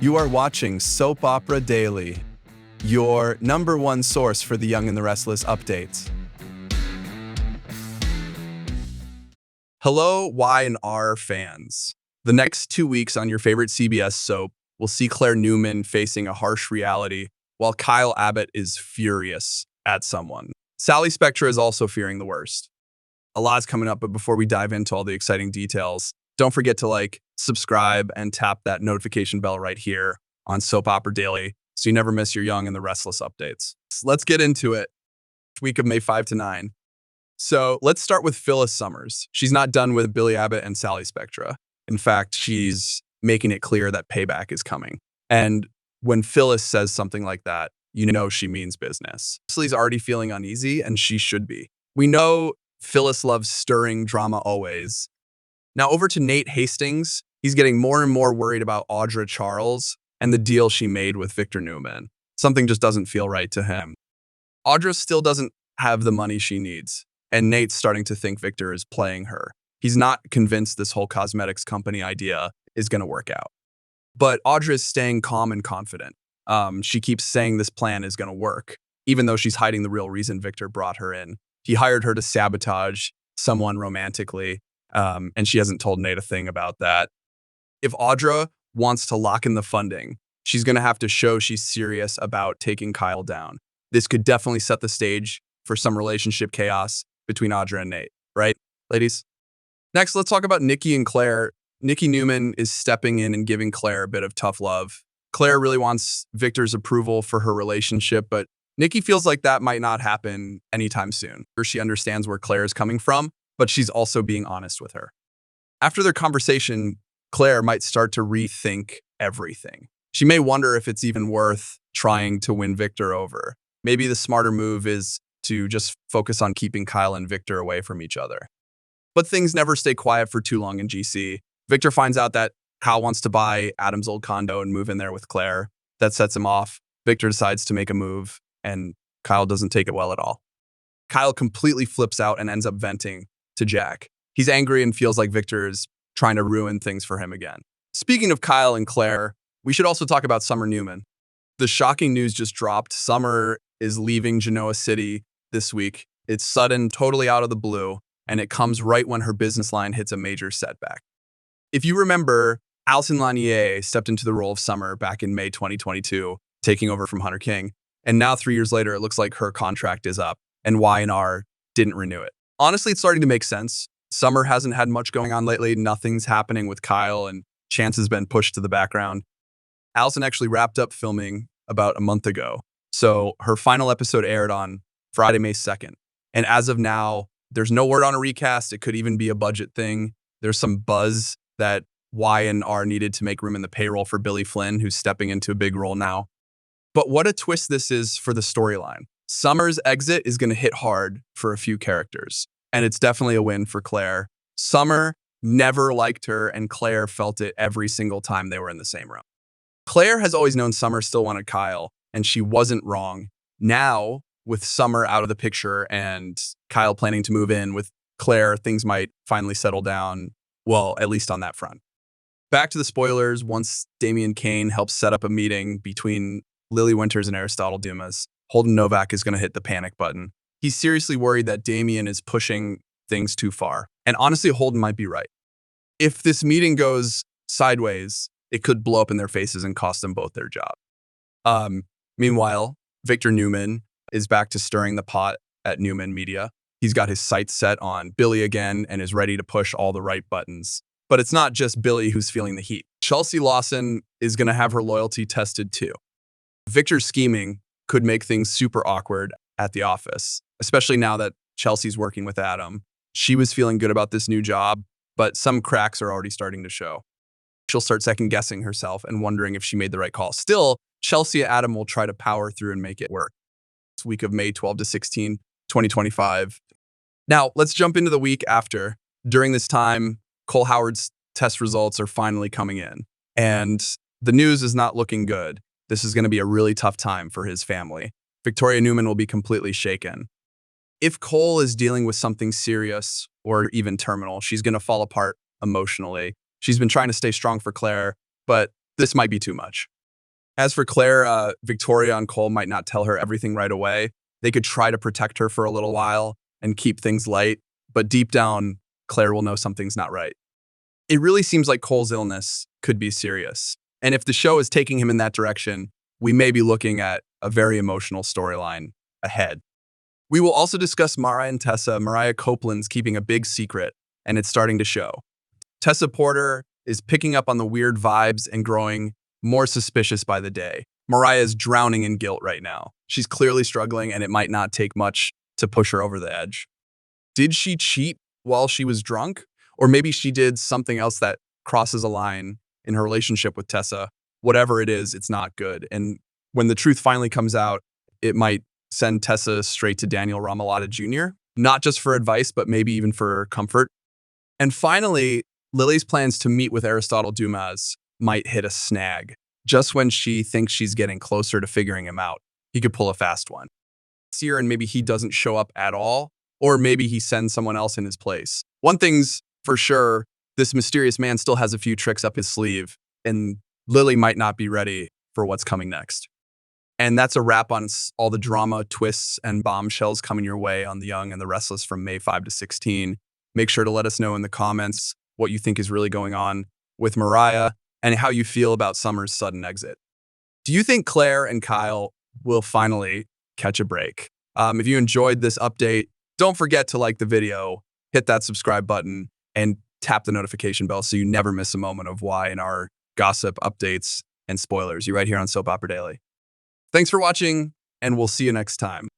You are watching Soap Opera Daily, your number one source for the Young and the Restless updates. Hello, Y and R fans. The next 2 weeks on your favorite CBS soap will see Claire Newman facing a harsh reality, while Kyle Abbott is furious at someone. Sally Spectra is also fearing the worst. A lot's coming up, but before we dive into all the exciting details, don't forget to like, subscribe, and tap that notification bell right here on Soap Opera Daily so you never miss your Young and the Restless updates. So let's get into it. Week of May 5 to 9. So let's start with Phyllis Summers. She's not done with Billy Abbott and Sally Spectra. In fact, she's making it clear that payback is coming. And when Phyllis says something like that, you know she means business. Leslie's already feeling uneasy, and she should be. We know Phyllis loves stirring drama always. Now over to Nate Hastings. He's getting more and more worried about Audra Charles and the deal she made with Victor Newman. Something just doesn't feel right to him. Audra still doesn't have the money she needs, and Nate's starting to think Victor is playing her. He's not convinced this whole cosmetics company idea is going to work out. But Audra is staying calm and confident. She keeps saying this plan is going to work, even though she's hiding the real reason Victor brought her in. He hired her to sabotage someone romantically, and she hasn't told Nate a thing about that. If Audra wants to lock in the funding, she's going to have to show she's serious about taking Kyle down. This could definitely set the stage for some relationship chaos between Audra and Nate, right, ladies? Next, let's talk about Nikki and Claire. Nikki Newman is stepping in and giving Claire a bit of tough love. Claire really wants Victor's approval for her relationship, but Nikki feels like that might not happen anytime soon. She understands where Claire is coming from, but she's also being honest with her. After their conversation, Claire might start to rethink everything. She may wonder if it's even worth trying to win Victor over. Maybe the smarter move is to just focus on keeping Kyle and Victor away from each other. But things never stay quiet for too long in GC. Victor finds out that Kyle wants to buy Adam's old condo and move in there with Claire. That sets him off. Victor decides to make a move, and Kyle doesn't take it well at all. Kyle completely flips out and ends up venting to Jack. He's angry and feels like Victor is trying to ruin things for him again. Speaking of Kyle and Claire, we should also talk about Summer Newman. The shocking news just dropped. Summer is leaving Genoa City this week. It's sudden, totally out of the blue, and it comes right when her business line hits a major setback. If you remember, Alison Lanier stepped into the role of Summer back in May 2022, taking over from Hunter King. And now 3 years later, it looks like her contract is up, and Y&R didn't renew it. Honestly, it's starting to make sense. Summer hasn't had much going on lately. Nothing's happening with Kyle, and Chance has been pushed to the background. Alison actually wrapped up filming about a month ago. So her final episode aired on Friday, May 2nd. And as of now, there's no word on a recast. It could even be a budget thing. There's some buzz that Y&R needed to make room in the payroll for Billy Flynn, who's stepping into a big role now. But what a twist this is for the storyline. Summer's exit is going to hit hard for a few characters. And it's definitely a win for Claire. Summer never liked her, and Claire felt it every single time they were in the same room. Claire has always known Summer still wanted Kyle, and she wasn't wrong. Now, with Summer out of the picture and Kyle planning to move in with Claire, things might finally settle down, well, at least on that front. Back to the spoilers. Once Damian Kane helps set up a meeting between Lily Winters and Aristotle Dumas, Holden Novak is going to hit the panic button. He's seriously worried that Damian is pushing things too far. And honestly, Holden might be right. If this meeting goes sideways, it could blow up in their faces and cost them both their job. Meanwhile, Victor Newman is back to stirring the pot at Newman Media. He's got his sights set on Billy again and is ready to push all the right buttons. But it's not just Billy who's feeling the heat. Chelsea Lawson is going to have her loyalty tested too. Victor's scheming could make things super awkward at the office, especially now that Chelsea's working with Adam. She was feeling good about this new job, but some cracks are already starting to show. She'll start second-guessing herself and wondering if she made the right call. Still, Chelsea and Adam will try to power through and make it work. It's week of May 12 to 16, 2025. Now, let's jump into the week after. During this time, Cole Howard's test results are finally coming in, and the news is not looking good. This is going to be a really tough time for his family. Victoria Newman will be completely shaken. If Cole is dealing with something serious or even terminal, she's going to fall apart emotionally. She's been trying to stay strong for Claire, but this might be too much. As for Claire, Victoria and Cole might not tell her everything right away. They could try to protect her for a little while and keep things light, but deep down, Claire will know something's not right. It really seems like Cole's illness could be serious. And if the show is taking him in that direction, we may be looking at a very emotional storyline ahead. We will also discuss Mariah and Tessa. Mariah Copeland's keeping a big secret, and it's starting to show. Tessa Porter is picking up on the weird vibes and growing more suspicious by the day. Mariah is drowning in guilt right now. She's clearly struggling, and it might not take much to push her over the edge. Did she cheat while she was drunk? Or maybe she did something else that crosses a line in her relationship with Tessa. Whatever it is, it's not good. And when the truth finally comes out, it might send Tessa straight to Daniel Ramalata Jr., not just for advice, but maybe even for comfort. And finally, Lily's plans to meet with Aristotle Dumas might hit a snag. Just when she thinks she's getting closer to figuring him out, he could pull a fast one. See her and maybe he doesn't show up at all, or maybe he sends someone else in his place. One thing's for sure, this mysterious man still has a few tricks up his sleeve, and Lily might not be ready for what's coming next. And that's a wrap on all the drama, twists, and bombshells coming your way on The Young and the Restless from May 5 to 16. Make sure to let us know in the comments what you think is really going on with Mariah and how you feel about Summer's sudden exit. Do you think Claire and Kyle will finally catch a break? If you enjoyed this update, don't forget to like the video, hit that subscribe button, and tap the notification bell so you never miss a moment of why in our gossip, updates, and spoilers. You're right here on Soap Opera Daily. Thanks for watching, and we'll see you next time.